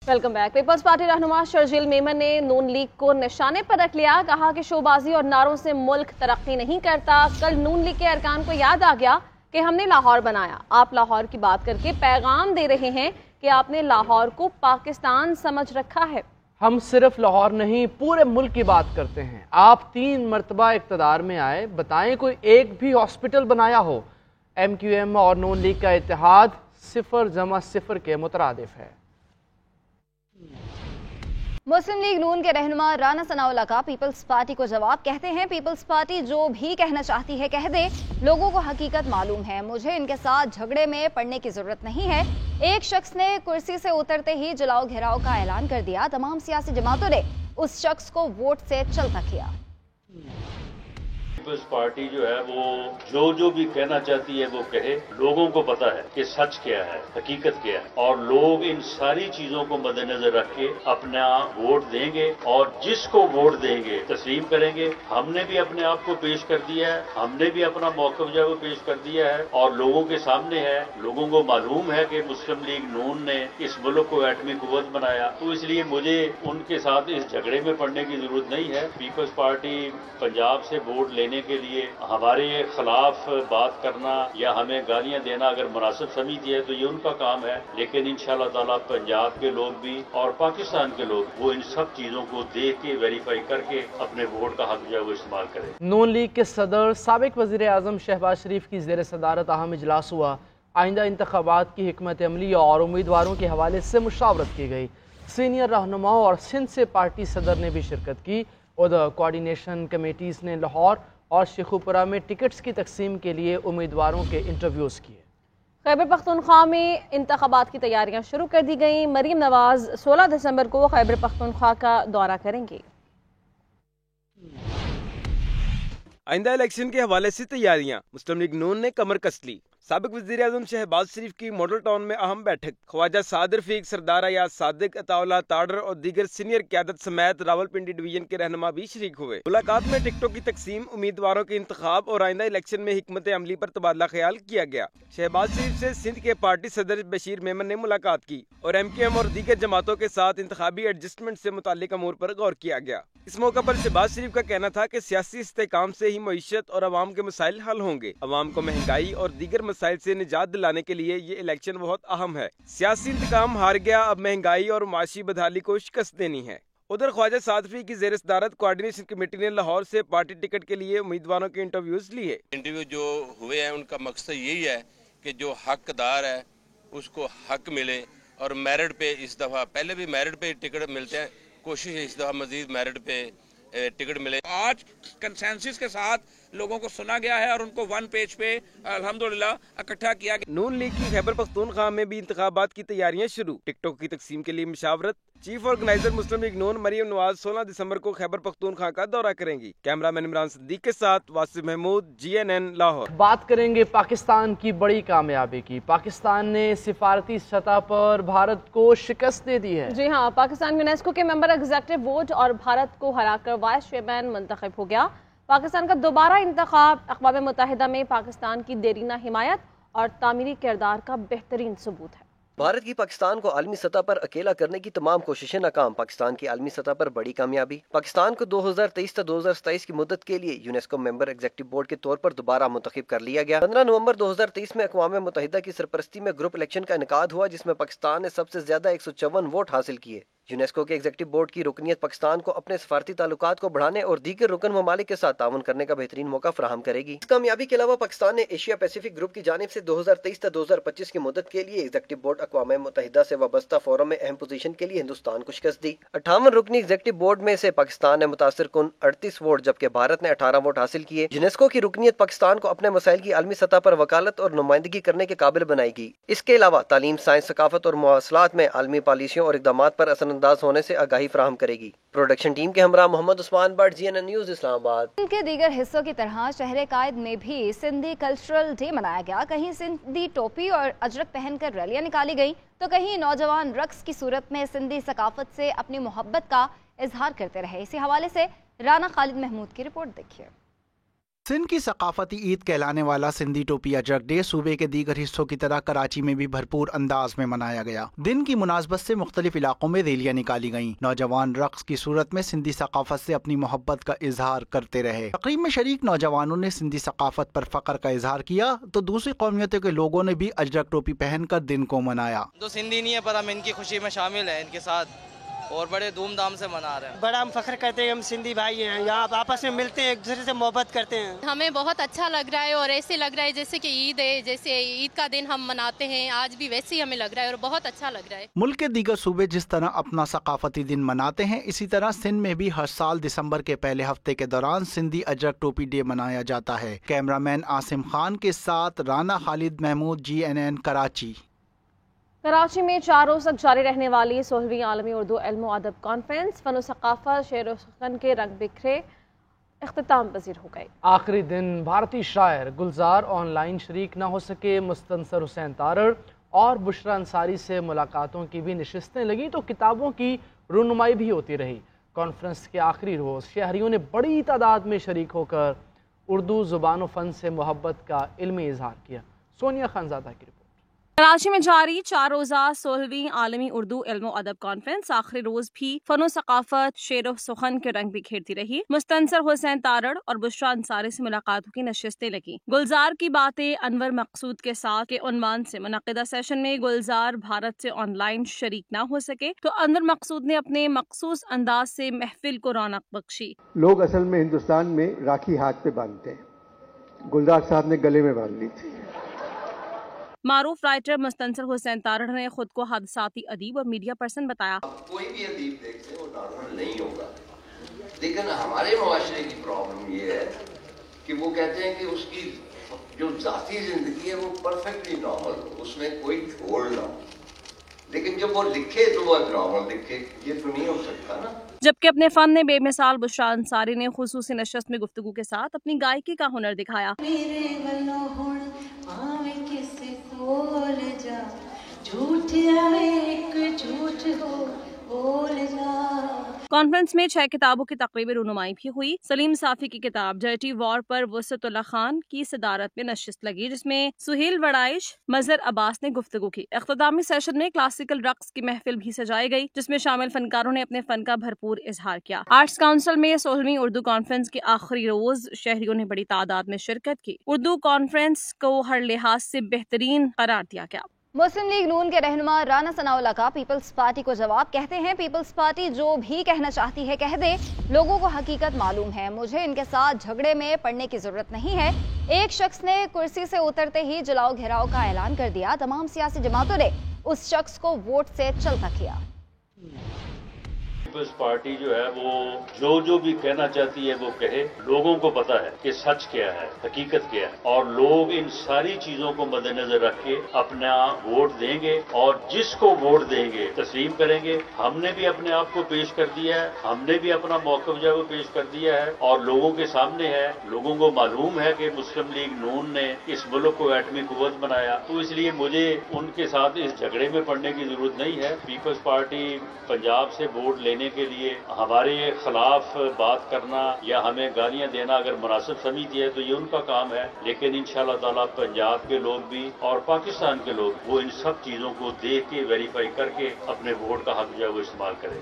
Welcome back. Peoples party रहनुमा शर्जील मेमन ने नून league को निशाने पर रख लिया। कहा कि शोबाजी और नारों से मुल्क तरक्की नहीं करता। कल नून लीग के अरकान को याद आ गया कि हमने लाहौर बनाया। आप लाहौर की बात करके पैगाम दे रहे हैं कि आपने लाहौर को पाकिस्तान समझ रखा है। हम सिर्फ लाहौर नहीं पूरे मुल्क की बात करते हैं। आप 3 मरतबा इक़्तिदार में आए, बताएं कोई एक भी हॉस्पिटल बनाया हो। MQM और नून लीग का इत्तेहाद 0 के मुतरादिफ है। मुस्लिम लीग नून के रहनुमा राना सनाउल्लाह का पीपल्स पार्टी को जवाब। कहते हैं पीपल्स पार्टी जो भी कहना चाहती है कह दे, लोगों को हकीकत मालूम है। मुझे इनके साथ झगड़े में पड़ने की जरूरत नहीं है। एक शख्स ने कुर्सी से उतरते ही जलाओ घेराव का ऐलान कर दिया। तमाम सियासी जमातों ने उस शख्स को वोट से चलता किया। पीपल्स पार्टी जो है वो जो भी कहना चाहती है वो कहे। लोगों को पता है कि सच क्या है, हकीकत क्या है, और लोग इन सारी चीजों को मद्देनजर रख के अपना वोट देंगे और जिसको वोट देंगे तस्लीम करेंगे। हमने भी अपने आप को पेश कर दिया है, हमने भी अपना मौक़िफ़ जो है वो पेश कर दिया है और लोगों के सामने है। लोगों को मालूम है कि मुस्लिम लीग नून ने इस मुल्क को एटमी कुव्वत बनाया, तो इसलिए मुझे उनके साथ इस झगड़े में पड़ने की जरूरत नहीं है। पीपल्स पार्टी पंजाब से वोट लेने के लिए हमारे खिलाफ बात करना या हमें गालियां देना अगर मुनासिब समझती है तो ये उनका काम है, लेकिन इंशाअल्लाह ताला पंजाब के लोग भी और पाकिस्तान के लोग वो इन सब चीजों को देख के वेरीफाई करके अपने वोट का हक जो है वो इस्तेमाल करें। नून लीग के सदर साबिक वज़ीर आज़म शहबाज शरीफ की ज़ेर सदारत अहम इजलास हुआ। आइंदा इंतखाबात की हिकमत अमली और उम्मीदवारों के हवाले से मुशावरत की गई। सीनियर रहनुमाओं और सिंध से पार्टी सदर ने भी शिरकत की। उधर कोऑर्डिनेशन कमेटीज़ ने लाहौर और शेखुपुरा में टिकट्स की तकसीम के लिए उम्मीदवारों के इंटरव्यूज़ किए। खैबर पख्तूनख्वा में इंतखाबात की तैयारियां शुरू कर दी गई। मरीम नवाज 16 दिसंबर को खैबर पख्तूनख्वा का दौरा करेंगी। आइंदा इलेक्शन के हवाले से तैयारियां, मुस्लिम लीग नून ने कमर कस ली। साबिक वज़ीर आज़म शहबाज शरीफ की मॉडल टाउन में अहम बैठक। ख्वाजा साद रफीक, सरदार अयाज सादिक, अताउल्लाह ताडर और दीगर सीनियर क़यादत समेत रावलपिंडी डिवीजन के रहनुमा भी शरीक हुए। मुलाकात में टिकटों की तकसीम, उम्मीदवारों के इंतखाब और आइंदा इलेक्शन में हिकमत अमली पर तबादला ख्याल किया गया। शहबाज शरीफ से सिंध के पार्टी सदर बशीर मेमन ने मुलाकात की और MQM और दीगर जमातों के साथ इंतखाबी एडजस्टमेंट से मुताल्लिक अमूर पर गौर किया गया। इस मौके पर शहबाज शरीफ का कहना था कि सियासी इस्तेकाम से ही मईशत और अवाम के मसाइल हल होंगे। अवाम को महंगाई और दीगर मसाइल से निजात दिलाने के लिए ये इलेक्शन बहुत अहम है। सियासी इंतकाम हार गया, अब महंगाई और माशी बदहाली को शिकस्त देनी है। उधर ख्वाजा साद रफीक की ज़ेर सदारत कोऑर्डिनेशन कमेटी ने लाहौर से पार्टी टिकट के लिए उम्मीदवारों के इंटरव्यूज लिए। इंटरव्यू जो हुए हैं उनका मकसद यही है कि जो हकदार है उसको हक मिले और मेरिट पे इस दफ़ा, पहले भी मेरिट पे टिकट मिलते हैं, कोशिश है इस दफ़ा मजीद मेरिट पे टिकट मिले। आज कंसेंसस के साथ लोगों को सुना गया है और उनको वन पेज पे अल्हम्दुलिल्लाह इकट्ठा किया गया। नून लीग की खैबर पख्तूनख्वा में भी इंतखाबात की तैयारियां शुरू। टिकटों की तकसीम के लिए मुशावरत। चीफ ऑर्गेनाइजर मुस्लिम लीग नून मरीम नवाज 16 दिसंबर को खैबर पख्तूनख्वा का दौरा करेंगी। कैमरामैन इमरान सिद्दीक के साथ वासिफ महमूद, GNN लाहौर। बात करेंगे पाकिस्तान की बड़ी कामयाबी की। पाकिस्तान ने सिफारती सतह पर भारत को शिकस्त दे दी है। जी हाँ, पाकिस्तान यूनेस्को के मेंबर एग्जीक्यूटिव वोट और भारत को हराकर वाइस चेयरमैन मुंतखब हो गया। पाकिस्तान का दोबारा इंतखाब अक़वाम मुत्तहिदा में पाकिस्तान की देरीना हिमायत और तामीरी किरदार का बेहतरीन सबूत है। भारत की पाकिस्तान को आलमी सतह पर अकेला करने की तमाम कोशिशें नाकाम। पाकिस्तान की आलमी सतह पर बड़ी कामयाबी। पाकिस्तान को 2023 से 2027 की मुद्दत के लिए यूनेस्को मेंबर एग्जीक्यूटिव बोर्ड के तौर पर दोबारा मुंतखब कर लिया गया। 15 नवंबर 2023 में अक़वाम मुत्तहिदा की सरपरस्ती में ग्रुप इलेक्शन का इनेकाद हुआ, जिसमें पाकिस्तान ने सबसे ज्यादा 154 वोट हासिल किए। यूनेस्को के एग्जीक्यूटिव बोर्ड की रुकनीत पाकिस्तान को अपने सफारती ताल्लुकात को बढ़ाने और दीगर रुकन ममालिक के साथ ताउन करने का बेहतरीन मौका फराहम करेगी। इस कामयाबी के अलावा पाकिस्तान ने एशिया पैसिफिक ग्रुप की जानिब से 2023 से 2025 की मुद्दत के लिए एग्जीक्यूटिव बोर्ड अक़वाम मुत्तहिदा से वाबस्ता फोरम में अहम पोजीशन के लिए हिंदुस्तान को शिकस्त दी। 58 रुकनी एग्जीक्यूटिव बोर्ड में से पाकिस्तान ने मुतासिर कुन 38 वोट जबकि भारत ने 18 वोट हासिल किए। यूनेस्को की रुकनीत पाकिस्तान को अपने मसाइल की आलमी सतह पर वकालत और नुमाइंदगी करने के काबिल बनाएगी। इसके अलावा तालीम, साइंस, सकाफत और मवासलात में आलमी पॉलिसियों और इक़दामात पर असरअंदाज होने से आगाही फराहम करेगी। प्रोडक्शन टीम के हमरा मोहम्मद उस्मान बट, GNN न्यूज़ इस्लामाबाद। के दीगर हिस्सों की तरह शहर कायद में भी सिंधी कल्चरल डे मनाया गया। कहीं सिंधी टोपी और अजरक पहनकर रैलियां निकाली गई तो कहीं नौजवान रक्स की सूरत में सिंधी सकाफत से अपनी मोहब्बत का इजहार करते रहे। इसी हवाले से राना खालिद महमूद की रिपोर्ट देखिए। سندھ کی ثقافتی عید کہلانے والا سندھی ٹوپی اجرک ڈے صوبے کے دیگر حصوں کی طرح کراچی میں بھی بھرپور انداز میں منایا گیا۔ دن کی مناسبت سے مختلف علاقوں میں ریلیاں نکالی گئیں۔ نوجوان رقص کی صورت میں سندھی ثقافت سے اپنی محبت کا اظہار کرتے رہے۔ تقریب میں شریک نوجوانوں نے سندھی ثقافت پر فخر کا اظہار کیا تو دوسری قومیتوں کے لوگوں نے بھی اجرک ٹوپی پہن کر دن کو منایا۔ تو سندھی نہیں ہے پر ہم ان کی خوشی میں شامل ہیں، ان کے ساتھ اور بڑے دھوم دھام سے منا رہے ہیں۔ بڑا ہم فخر کرتے ہیں، ہم سندھی بھائی ہیں، یہاں آپس میں ملتے ہیں، ایک دوسرے سے محبت کرتے ہیں۔ ہمیں بہت اچھا لگ رہا ہے اور ایسے لگ رہا ہے جیسے کہ عید ہے، جیسے عید کا دن ہم مناتے ہیں، آج بھی ویسے ہی ہمیں لگ رہا ہے اور بہت اچھا لگ رہا ہے۔ ملک کے دیگر صوبے جس طرح اپنا ثقافتی دن مناتے ہیں، اسی طرح سندھ میں بھی ہر سال دسمبر کے پہلے ہفتے کے دوران سندھی اجرک ٹوپی ڈے منایا جاتا ہے۔ کیمرہ مین عاصم خان کے ساتھ رانا خالد محمود، GNN کراچی۔ کراچی میں 4 روز تک جاری رہنے والی 16ویں عالمی اردو علم و ادب کانفرنس فن و ثقافت شعر و سخن کے رنگ بکھرے اختتام پذیر ہو گئی۔ آخری دن بھارتی شاعر گلزار آن لائن شریک نہ ہو سکے۔ مستنصر حسین تارڑ اور بشرا انصاری سے ملاقاتوں کی بھی نشستیں لگیں تو کتابوں کی رونمائی بھی ہوتی رہی۔ کانفرنس کے آخری روز شہریوں نے بڑی تعداد میں شریک ہو کر اردو زبان و فن سے محبت کا علمی اظہار کیا۔ سونیا خانزادہ کی رپورٹ۔ کراچی میں جاری 4 روزہ 16ویں عالمی اردو علم و ادب کانفرنس آخری روز بھی فن و ثقافت شعر و سخن کے رنگ بکھیرتی رہی۔ مستنصر حسین تارڑ اور بشرا انصاری سے ملاقاتوں کی نشستیں لگیں۔ گلزار کی باتیں انور مقصود کے ساتھ کے عنوان سے منعقدہ سیشن میں گلزار بھارت سے آن لائن شریک نہ ہو سکے تو انور مقصود نے اپنے مخصوص انداز سے محفل کو رونق بخشی۔ لوگ اصل میں ہندوستان میں راکھی ہاتھ پہ باندھتے ہیں، گلزار صاحب نے گلے میں باندھ لی تھی۔ معروف رائٹر مستنصر حسین تارڑ نے خود کو حادثاتی ادیب اور میڈیا پرسن بتایا۔ کوئی بھی ادیب دیکھتے وہ نارمل نہیں ہوگا، لیکن ہمارے معاشرے کی پرابلم یہ ہے کہ وہ کہتے ہیں کہ اس کی جو ذاتی زندگی ہے وہ پرفیکٹلی نارمل ہو، اس میں کوئی جھوڑ نہ ہو، لیکن جب وہ لکھے تو وہ نارمل لکھے، یہ تو نہیں ہو سکتا نا۔ جبکہ اپنے فن نے بے مثال بشرا انصاری نے خصوصی نشست میں گفتگو کے ساتھ اپنی گائکی کا ہنر دکھایا۔ کانفرنس میں 6 کتابوں کی تقریبی رونمائی بھی ہوئی۔ سلیم صافی کی کتاب ڈرٹی وار پر وسعت اللہ خان کی صدارت میں نشست لگی، جس میں سہیل وڑائش مظہر عباس نے گفتگو کی۔ اختتامی سیشن میں کلاسیکل رقص کی محفل بھی سجائی گئی، جس میں شامل فنکاروں نے اپنے فن کا بھرپور اظہار کیا۔ آرٹس کونسل میں 16ویں اردو کانفرنس کے آخری روز شہریوں نے بڑی تعداد میں شرکت کی۔ اردو کانفرنس کو ہر لحاظ سے بہترین قرار دیا گیا۔ مسلم لیگ نون کے رہنما رانا ثناءاللہ کا پیپلز پارٹی کو جواب، کہتے ہیں پیپلز پارٹی جو بھی کہنا چاہتی ہے کہہ دے، لوگوں کو حقیقت معلوم ہے، مجھے ان کے ساتھ جھگڑے میں پڑنے کی ضرورت نہیں ہے۔ ایک شخص نے کرسی سے اترتے ہی جلاؤ گھیراؤ کا اعلان کر دیا، تمام سیاسی جماعتوں نے اس شخص کو ووٹ سے چلتا کیا۔ پیپلز پارٹی جو ہے وہ جو بھی کہنا چاہتی ہے وہ کہے، لوگوں کو پتا ہے کہ سچ کیا ہے، حقیقت کیا ہے، اور لوگ ان ساری چیزوں کو مد نظر رکھ کے اپنا ووٹ دیں گے اور جس کو ووٹ دیں گے تسلیم کریں گے۔ ہم نے بھی اپنے آپ کو پیش کر دیا ہے، ہم نے بھی اپنا موقف جو ہے وہ پیش کر دیا ہے اور لوگوں کے سامنے ہے، لوگوں کو معلوم ہے کہ مسلم لیگ نون نے اس ملک کو ایٹمی قوت بنایا، تو اس لیے مجھے ان کے ساتھ اس جھگڑے میں پڑنے کی ضرورت نہیں ہے۔ پیپلز پارٹی پنجاب سے ووٹ لینے کے لیے ہمارے خلاف بات کرنا یا ہمیں گالیاں دینا اگر مناسب سمجھتی ہے تو یہ ان کا کام ہے، لیکن انشاءاللہ تعالی پنجاب کے لوگ بھی اور پاکستان کے لوگ وہ ان سب چیزوں کو دیکھ کے ویریفائی کر کے اپنے ووٹ کا حق جو ہے وہ استعمال کریں۔